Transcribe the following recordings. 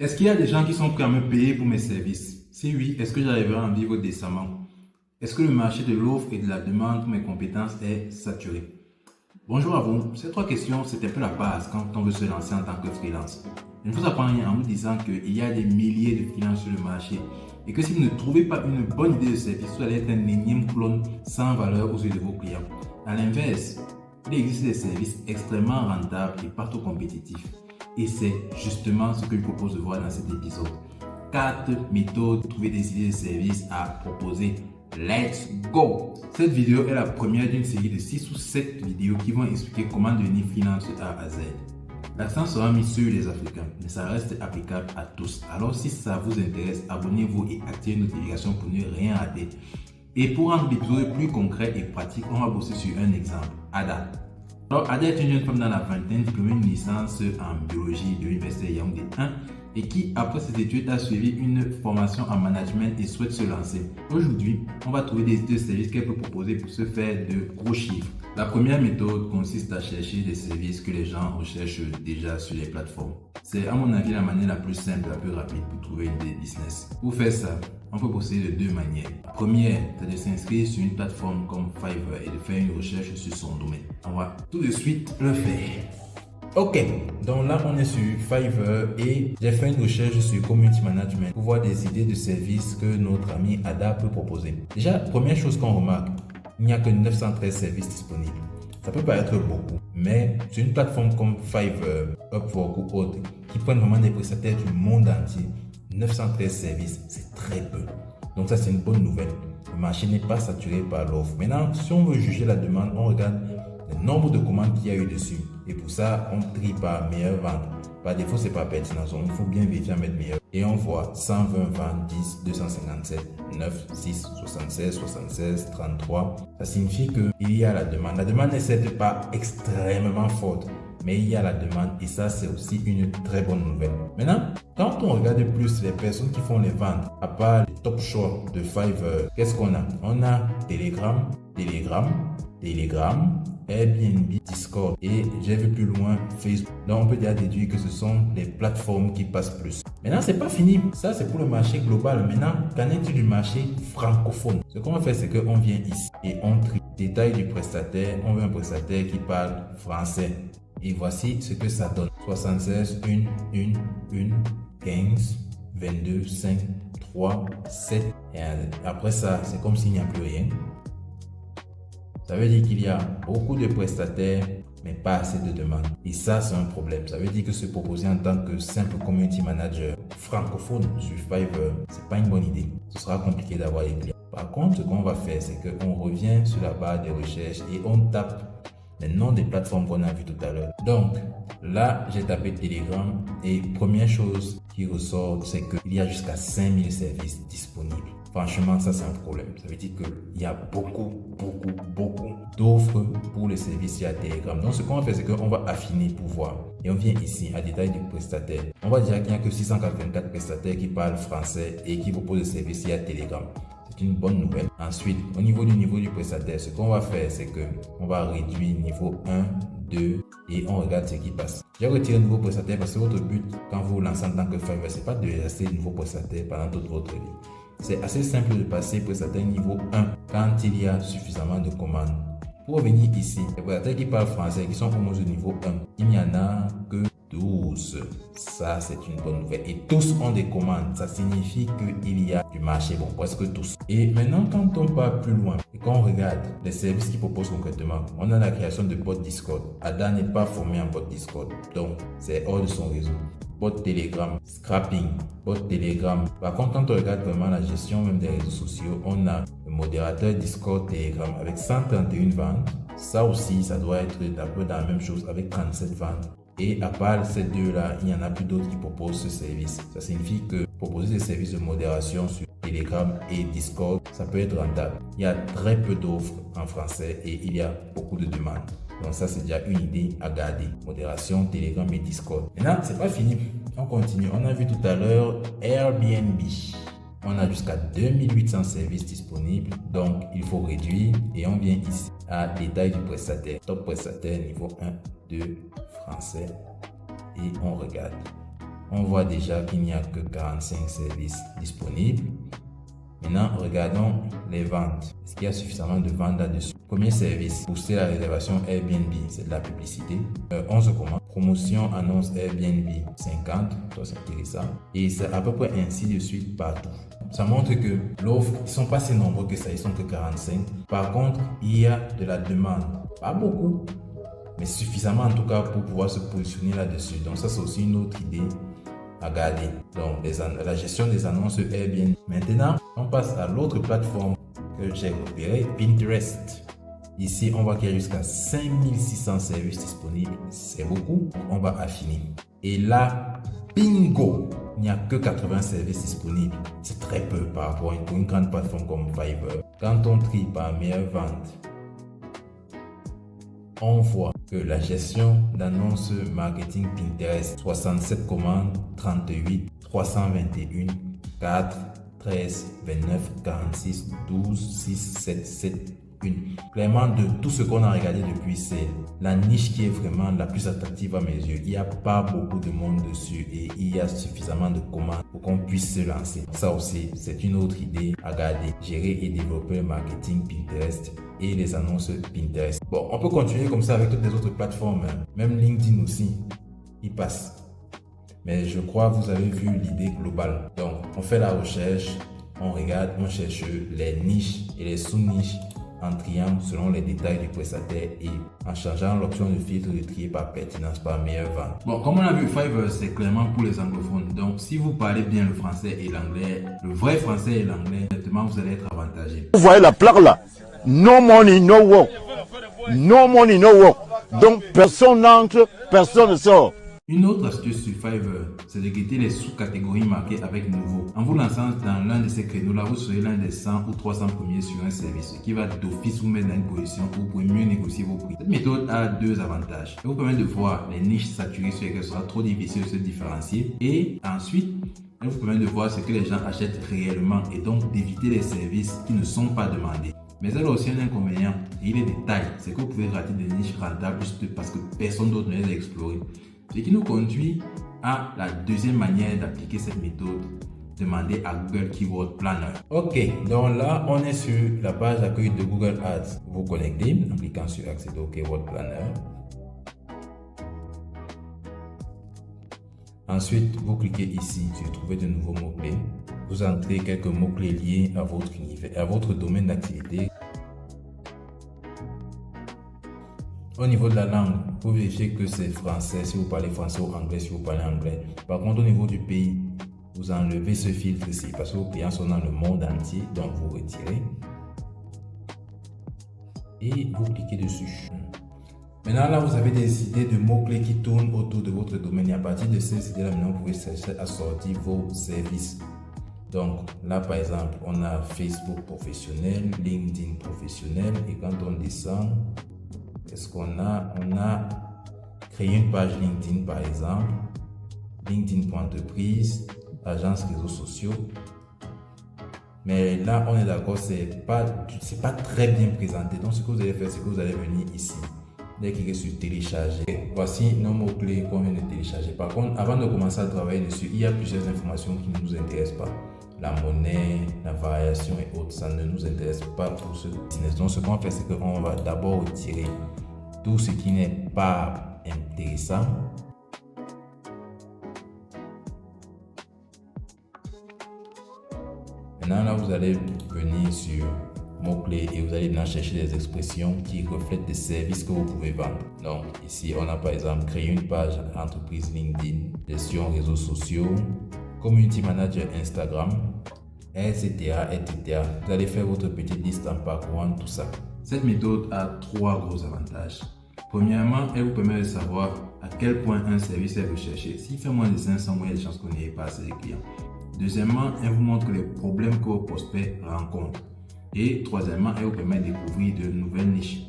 Est-ce qu'il y a des gens qui sont prêts à me payer pour mes services? Si oui, est-ce que j'arriverai à en vivre décemment? Est-ce que le marché de l'offre et de la demande pour mes compétences est saturé? Bonjour à vous. Ces trois questions, c'est un peu la base quand on veut se lancer en tant que freelance. Je ne vous apprends rien en vous disant qu'il y a des milliers de freelances sur le marché et que si vous ne trouvez pas une bonne idée de service, vous allez être un énième clone sans valeur aux yeux de vos clients. À l'inverse, il existe des services extrêmement rentables et partout compétitifs. Et c'est justement ce que je propose de voir dans cet épisode. 4 méthodes pour trouver des idées de services à proposer. Let's go! Cette vidéo est la première d'une série de 6 ou 7 vidéos qui vont expliquer comment devenir freelance de A à Z. L'accent sera mis sur les Africains, mais ça reste applicable à tous. Alors si ça vous intéresse, abonnez-vous et activez les notifications pour ne rien rater. Et pour rendre l'épisode plus concret et pratique, on va bosser sur un exemple. Ada. Alors, Ada est une jeune femme dans la vingtaine, diplômée d'une licence en biologie de l'université Yaoundé 1 et qui, après ses études, a suivi une formation en management et souhaite se lancer. Aujourd'hui, on va trouver des idées de services qu'elle peut proposer pour se faire de gros chiffres. La première méthode consiste à chercher des services que les gens recherchent déjà sur les plateformes. C'est à mon avis la manière la plus simple, la plus rapide pour trouver une idée de business. Pour faire ça, on peut procéder de deux manières. La première, c'est de s'inscrire sur une plateforme comme Fiverr et de faire une recherche sur son domaine. On va tout de suite le faire. Ok, donc là on est sur Fiverr et j'ai fait une recherche sur Community Management pour voir des idées de services que notre ami Ada peut proposer. Déjà, première chose qu'on remarque, il n'y a que 913 services disponibles. Ça peut paraître beaucoup, mais sur une plateforme comme Fiverr, Upwork ou autre, qui prennent vraiment des prestataires du monde entier, 913 services, c'est très peu. Donc ça, c'est une bonne nouvelle. Le marché n'est pas saturé par l'offre. Maintenant, si on veut juger la demande, on regarde le nombre de commandes qu'il y a eu dessus. Et pour ça, on trie par meilleure vente. Par défaut, c'est pas pertinent. Il faut bien vérifier à mettre meilleur. Et on voit 120 ventes, 10, 257, 9, 6, 76, 76, 33. Ça signifie qu'il y a la demande. La demande n'est certes pas extrêmement forte, mais il y a la demande et ça, c'est aussi une très bonne nouvelle. Maintenant, quand on regarde plus les personnes qui font les ventes, à part les top choix de Fiverr, qu'est-ce qu'on a? On a Telegram, Airbnb, Discord et j'ai vu plus loin Facebook. Donc on peut déjà déduire que ce sont les plateformes qui passent plus. Maintenant, c'est pas fini. Ça, c'est pour le marché global. Maintenant, qu'en est-il du marché francophone? Ce qu'on va faire, c'est qu'on vient ici et on trie. Détail du prestataire. On veut un prestataire qui parle français. Et voici ce que ça donne. 76, 1, 15, 22, 5, 3, 7. Et après ça, c'est comme s'il n'y a plus rien. Ça veut dire qu'il y a beaucoup de prestataires, mais pas assez de demandes. Et ça, c'est un problème. Ça veut dire que se proposer en tant que simple community manager francophone sur Fiverr, c'est pas une bonne idée. Ce sera compliqué d'avoir des clients. Par contre, ce qu'on va faire, c'est qu'on revient sur la barre des recherches et on tape les noms des plateformes qu'on a vues tout à l'heure. Donc, là, j'ai tapé Telegram et première chose qui ressort, c'est qu'il y a jusqu'à 5000 services disponibles. Franchement, ça c'est un problème. Ça veut dire qu'il y a beaucoup d'offres pour les services via Telegram. Donc, ce qu'on va faire, c'est qu'on va affiner pour voir. Et on vient ici à détail du prestataire. On va dire qu'il n'y a que 684 prestataires qui parlent français et qui proposent des services via Telegram. C'est une bonne nouvelle. Ensuite, au niveau du prestataire, ce qu'on va faire, c'est qu'on va réduire niveau 1, 2 et on regarde ce qui passe. J'ai retiré le nouveau prestataire parce que votre but, quand vous vous lancez en tant que Fiverr, c'est pas de rester nouveau prestataire pendant toute votre vie. C'est assez simple de passer prestataire niveau 1 quand il y a suffisamment de commandes. Pour revenir ici, les prestataires qui parlent français, qui sont au moins au niveau 1, il n'y en a que 12. Ça, c'est une bonne nouvelle. Et tous ont des commandes. Ça signifie qu'il y a du marché. Bon, presque tous. Et maintenant, quand on part plus loin et qu'on regarde les services qu'ils proposent concrètement, on a la création de bots Discord. Ada n'est pas formé en bot Discord. Donc, c'est hors de son réseau. Bot Telegram, scrapping, bot Telegram. Par contre, quand on regarde vraiment la gestion même des réseaux sociaux, on a le modérateur Discord Telegram avec 131 ventes. Ça aussi, ça doit être un peu dans la même chose avec 37 ventes. Et à part ces deux-là, il n'y en a plus d'autres qui proposent ce service. Ça signifie que proposer des services de modération sur Telegram et Discord, ça peut être rentable. Il y a très peu d'offres en français et il y a beaucoup de demandes. Donc ça, c'est déjà une idée à garder. Modération, Telegram et Discord. Maintenant, c'est pas fini. On continue. On a vu tout à l'heure Airbnb. On a jusqu'à 2800 services disponibles. Donc, il faut réduire. Et on vient ici à détail du prestataire. Top prestataire niveau 1, 2, français. Et on regarde. on voit déjà qu'il n'y a que 45 services disponibles. Maintenant, regardons les ventes. Est-ce qu'il y a suffisamment de ventes là-dessus? Premier service, booster la réservation Airbnb, c'est de la publicité. 11 commandes. Promotion, annonce Airbnb, 50. Ça, c'est intéressant. Et c'est à peu près ainsi de suite partout. Ça montre que l'offre, ils ne sont pas si nombreux que ça, ils sont que 45. Par contre, il y a de la demande. Pas beaucoup, mais suffisamment en tout cas pour pouvoir se positionner là-dessus. Donc ça, c'est aussi une autre idée à garder. Donc la gestion des annonces Airbnb. Maintenant, on passe à l'autre plateforme que j'ai repérée, Pinterest. Ici, on voit qu'il y a jusqu'à 5600 services disponibles. C'est beaucoup. On va affiner. Et là, bingo! Il n'y a que 80 services disponibles. C'est très peu par rapport à une grande plateforme comme Fiverr. Quand on trie par meilleure vente, on voit que la gestion d'annonces marketing Pinterest, 67 commandes, 38, 321, 4, 13, 29, 46, 12, 6, 7, 7, 1. Clairement, de tout ce qu'on a regardé depuis, c'est la niche qui est vraiment la plus attractive à mes yeux. Il n'y a pas beaucoup de monde dessus et il y a suffisamment de commandes pour qu'on puisse se lancer. Ça aussi, c'est une autre idée à garder. Gérer et développer le marketing Pinterest et les annonces Pinterest. Bon, on peut continuer comme ça avec toutes les autres plateformes. Même LinkedIn aussi, il passe. Mais je crois que vous avez vu l'idée globale. Donc, on fait la recherche, on regarde, on cherche les niches et les sous-niches en triant selon les détails du prestataire et en changeant l'option de filtre de trier par pertinence, par meilleure vente. Bon, comme on a vu, Fiverr, c'est clairement pour les anglophones. Donc, si vous parlez bien le français et l'anglais, le vrai français et l'anglais, honnêtement, vous allez être avantagé. Vous voyez la plaque là? No money, no work. No money, no work. Donc, personne n'entre, personne ne sort. Une autre astuce sur Fiverr, c'est de guetter les sous-catégories marquées avec nouveau. En vous lançant dans l'un de ces créneaux-là, vous serez l'un des 100 ou 300 premiers sur un service, ce qui va d'office vous mettre dans une position où vous pouvez mieux négocier vos prix. Cette méthode a deux avantages. Elle vous permet de voir les niches saturées sur lesquelles il sera trop difficile de se différencier. Et ensuite, elle vous permet de voir ce que les gens achètent réellement et donc d'éviter les services qui ne sont pas demandés. Mais elle a aussi un inconvénient, et il est des tailles. C'est que vous pouvez rater des niches rentables juste parce que personne d'autre ne les a explorées. Ce qui nous conduit à la deuxième manière d'appliquer cette méthode, demander à Google Keyword Planner. Ok, donc là, on est sur la page d'accueil de Google Ads. Vous vous connectez en cliquant sur accéder au Keyword Planner. Ensuite, vous cliquez ici sur trouver de nouveaux mots-clés. Vous entrez quelques mots-clés liés à votre univers, à votre domaine d'activité. Au niveau de la langue, vous vérifiez que c'est français si vous parlez français ou anglais si vous parlez anglais. Par contre, au niveau du pays, vous enlevez ce filtre ici parce que vos clients sont dans le monde entier, donc vous retirez et vous cliquez dessus. Maintenant, là, vous avez des idées de mots-clés qui tournent autour de votre domaine et à partir de ces idées-là, maintenant, vous pouvez chercher à sortir vos services. Donc là, par exemple, on a Facebook professionnel, LinkedIn professionnel et quand on descend, qu'est-ce qu'on a? On a créé une page LinkedIn par exemple, LinkedIn pour entreprise, agence réseaux sociaux. Mais là, on est d'accord, c'est pas très bien présenté. Donc, ce que vous allez faire, c'est que vous allez venir ici. Vous allez cliquer sur télécharger. Voici nos mots-clés qu'on vient de télécharger. Par contre, avant de commencer à travailler dessus, il y a plusieurs informations qui ne nous intéressent pas. La monnaie, la variation et autres, ça ne nous intéresse pas pour ce business. Donc, ce qu'on fait, c'est qu'on va d'abord retirer tout ce qui n'est pas intéressant. Maintenant, là, vous allez venir sur mots-clés et vous allez maintenant chercher des expressions qui reflètent des services que vous pouvez vendre. Donc, ici, on a par exemple créé une page entreprise LinkedIn, gestion réseaux sociaux, community manager Instagram, etc., etc. Vous allez faire votre petite liste en parcourant tout ça. Cette méthode a trois gros avantages. Premièrement, elle vous permet de savoir à quel point un service est recherché. S'il fait moins de 500, il y a des chances qu'on n'ait pas assez de clients. Deuxièmement, elle vous montre les problèmes que vos prospects rencontrent. Et troisièmement, elle vous permet de découvrir de nouvelles niches.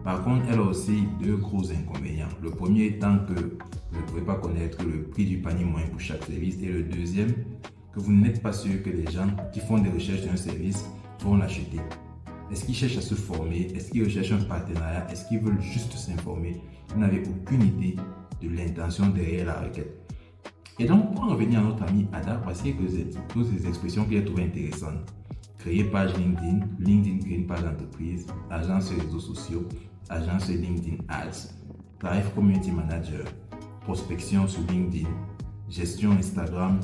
Par contre, elle a aussi deux gros inconvénients. Le premier étant que vous ne pouvez pas connaître le prix du panier moyen pour chaque service. Et le deuxième, que vous n'êtes pas sûr que les gens qui font des recherches d'un service vont l'acheter. Est-ce qu'ils cherchent à se former? Est-ce qu'ils recherchent un partenariat? Est-ce qu'ils veulent juste s'informer? Vous n'avez aucune idée de l'intention derrière la requête. Et donc, pour en revenir à notre ami Ada, voici toutes ces expressions qu'il a trouvées intéressantes. Créer page LinkedIn, LinkedIn crée une page d'entreprise, agence sur les réseaux sociaux, agence sur LinkedIn Ads, Drive Community Manager, prospection sur LinkedIn, gestion Instagram,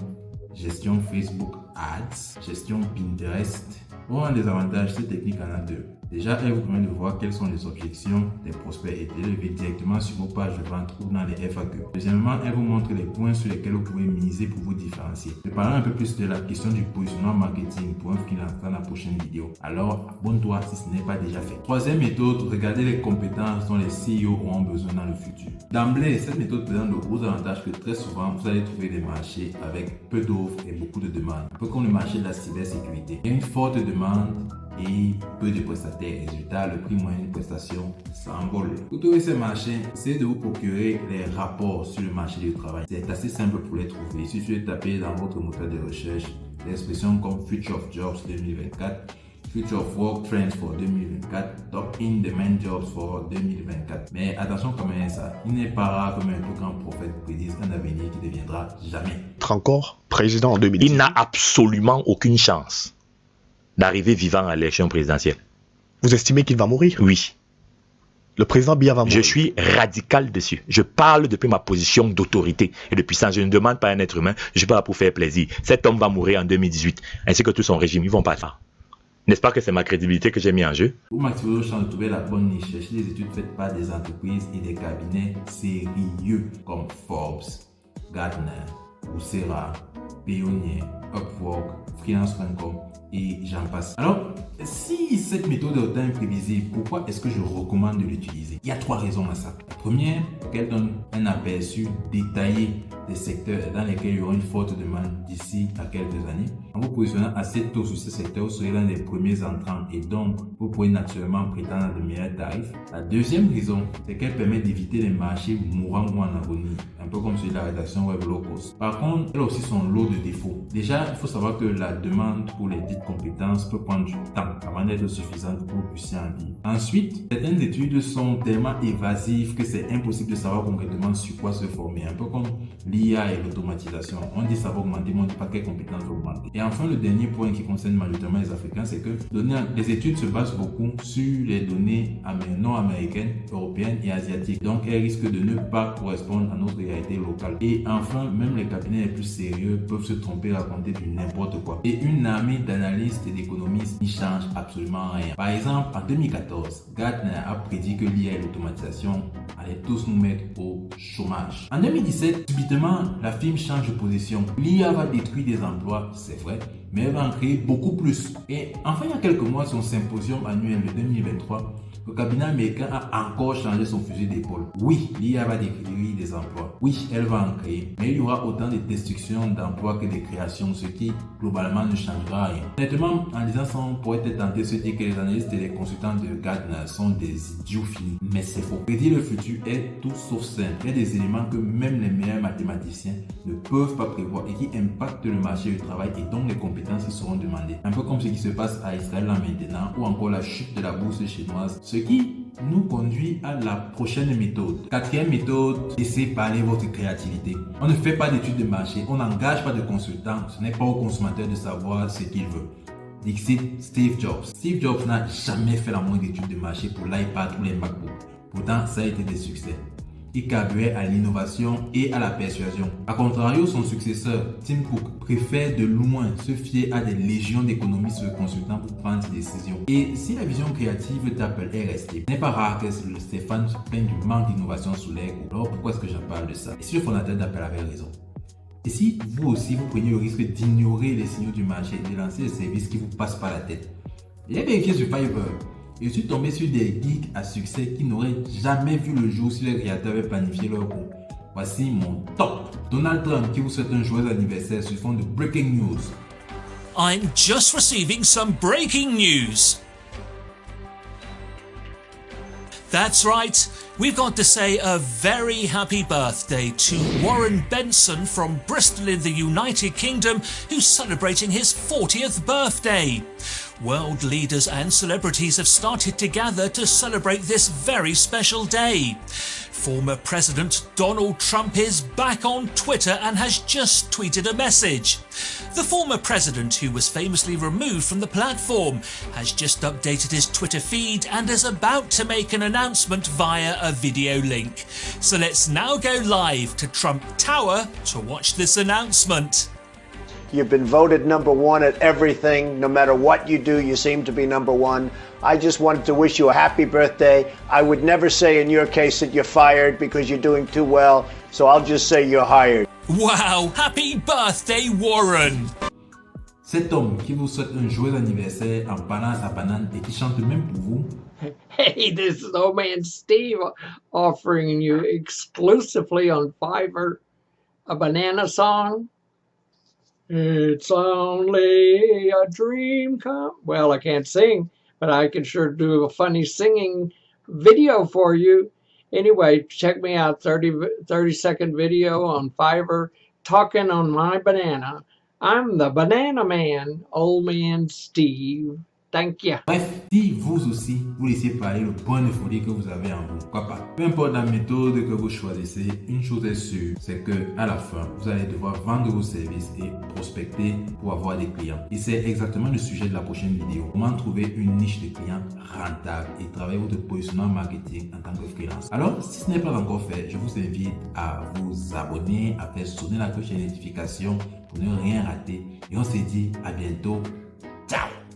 gestion Facebook Ads, gestion Pinterest. Pour un des avantages, cette technique en a deux. Déjà, elle vous permet de voir quelles sont les objections des prospects et de les lever directement sur vos pages de vente ou dans les FAQ. Deuxièmement, elle vous montre les points sur lesquels vous pouvez miser pour vous différencier. Je parlerai un peu plus de la question du positionnement marketing pour un freelance dans la prochaine vidéo. Alors, abonne-toi si ce n'est pas déjà fait. Troisième méthode, regardez les compétences dont les CEO auront besoin dans le futur. D'emblée, cette méthode présente le gros avantage que très souvent, vous allez trouver des marchés avec peu d'offres et beaucoup de demandes. Un peu comme le marché de la cybersécurité. Il y a une forte demande et peu de prestataires. Résultat, le prix moyen de prestation s'envole. Pour trouver ces marchés, essayez de vous procurer les rapports sur le marché du travail. C'est assez simple pour les trouver. Il suffit de taper dans votre moteur de recherche des expressions comme Future of Jobs 2024, Future of Work Trends for 2024, Top in Demand Jobs for 2024. Mais attention quand même à ça. Il n'est pas rare que même un grand prophète prédise un avenir qui ne deviendra jamais. Encore président en 2018. Il n'a absolument aucune chance d'arriver vivant à l'élection présidentielle. Vous estimez qu'il va mourir? Oui. Le président Biya va mourir? Je suis radical dessus. Je parle depuis ma position d'autorité et de puissance. Je ne demande pas à un être humain. Je ne suis pas là pour faire plaisir. Cet homme va mourir en 2018, ainsi que tout son régime. Ils vont pas ça. N'est-ce pas que c'est ma crédibilité que j'ai mis en jeu? Pour maximiser vos chances de trouver la bonne niche, cherchez des études faites par des entreprises et des cabinets sérieux comme Forbes, Gartner, Coursera, Payoneer, Upwork, Freelance.com et j'en passe. Alors, si cette méthode est autant imprévisible, pourquoi est-ce que je recommande de l'utiliser? Il y a 3 raisons à ça. La première, qu'elle donne un aperçu détaillé des secteurs dans lesquels il y aura une forte demande d'ici à quelques années. En vous positionnant assez tôt sur ces secteurs, vous serez l'un des premiers entrants et donc vous pourrez naturellement prétendre à de meilleurs tarifs. La deuxième raison, c'est qu'elle permet d'éviter les marchés mourants ou en agonie, un peu comme celui de la rédaction web low cost. Par contre, elle a aussi son lot de défauts. Déjà, il faut savoir que la demande pour les dites compétences peut prendre du temps avant d'être suffisante pour que vous puissiez en vivre. Ensuite, certaines études sont tellement évasives que c'est impossible de savoir concrètement sur quoi se former. Un peu comme l'IA et l'automatisation. On dit ça va augmenter, mais on ne dit pas quelles compétences vont augmenter. Et enfin, le dernier point qui concerne majoritairement les Africains, c'est que les études se basent beaucoup sur les données nord-américaines, européennes et asiatiques. Donc, elles risquent de ne pas correspondre à notre réalité locale. Et enfin, même les cabinets les plus sérieux peuvent se tromper, raconter du n'importe quoi. Et une armée d'analystes et d'économistes n'y change absolument rien. Par exemple, en 2014, Gartner a prédit que l'IA et l'automatisation allaient tous nous mettre au chômage. En 2017, subitement, la firme change de position. L'IA va détruire des emplois, c'est vrai, mais elle va en créer beaucoup plus. Et enfin, il y a quelques mois, son symposium annuel de 2023, le cabinet américain a encore changé son fusil d'épaule. Oui, l'IA va détruire des emplois. Oui, elle va en créer. Mais il y aura autant de destruction d'emplois que de création, ce qui, globalement, ne changera rien. Honnêtement, en disant ça, on pourrait être tenté de se dire que les analystes et les consultants de Gartner sont des idiots finis. Mais c'est faux. Prédire le futur est tout sauf simple. Il y a des éléments que même les meilleurs mathématiciens ne peuvent pas prévoir et qui impactent le marché du travail et donc les compétences qui seront demandées. Un peu comme ce qui se passe à Israël là maintenant ou encore la chute de la bourse chinoise. Ce qui nous conduit à la prochaine méthode. Quatrième méthode, laissez parler votre créativité. On ne fait pas d'études de marché, on n'engage pas de consultant, ce n'est pas au consommateur de savoir ce qu'il veut. Dixit Steve Jobs. Steve Jobs n'a jamais fait la moindre étude de marché pour l'iPad ou les MacBooks. Pourtant, ça a été des succès. Il carburait à l'innovation et à la persuasion. A contrario, son successeur, Tim Cook, préfère de loin se fier à des légions d'économistes et de consultants pour prendre ses décisions. Et si la vision créative d'Apple est restée, ce n'est pas rare que Stéphane se plaigne du manque d'innovation sous l'ère. Alors pourquoi est-ce que j'en parle de ça? Et si le fondateur d'Apple avait raison? Et si vous aussi, vous preniez le risque d'ignorer les signaux du marché et de lancer des services qui vous passent par la tête? J'ai vérifié sur Fiverr. Je suis tombé sur des geeks à succès qui n'auraient jamais vu le jour si les créateurs avaient planifié leur coup. Voici mon top. Donald Trump qui vous souhaite un joyeux anniversaire sur fond de breaking news. I'm just receiving some breaking news. That's right, we've got to say a very happy birthday to Warren Benson from Bristol in the United Kingdom, who's celebrating his 40th birthday. World leaders and celebrities have started to gather to celebrate this very special day. Former President Donald Trump is back on Twitter and has just tweeted a message. The former president, who was famously removed from the platform, has just updated his Twitter feed and is about to make an announcement via a video link. So let's now go live to Trump Tower to watch this announcement. You've been voted number one at everything. No matter what you do, you seem to be number one. I just wanted to wish you a happy birthday. I would never say in your case that you're fired because you're doing too well, so I'll just say you're hired. Wow, happy birthday, Warren! Cet homme qui vous souhaite un joyeux anniversaire en parlant à sa banane et qui chante même pour vous. Hey, this is Old Man Steve offering you exclusively on Fiverr a banana song. It's only a dream come. Well, I can't sing, but I can sure do a funny singing video for you. Anyway, check me out, 30-second video on Fiverr, talking on my banana. I'm the banana man, Old Man Steve. Thank you. Bref, si vous aussi, vous laissez parler le point de folie que vous avez en vous, pourquoi pas. Peu importe la méthode que vous choisissez, une chose est sûre, c'est que à la fin, vous allez devoir vendre vos services et prospecter pour avoir des clients. Et c'est exactement le sujet de la prochaine vidéo. Comment trouver une niche de clients rentable et travailler votre positionnement marketing en tant que freelance. Alors, si ce n'est pas encore fait, je vous invite à vous abonner, à faire sonner la cloche de notification pour ne rien rater. Et on se dit à bientôt. Ciao!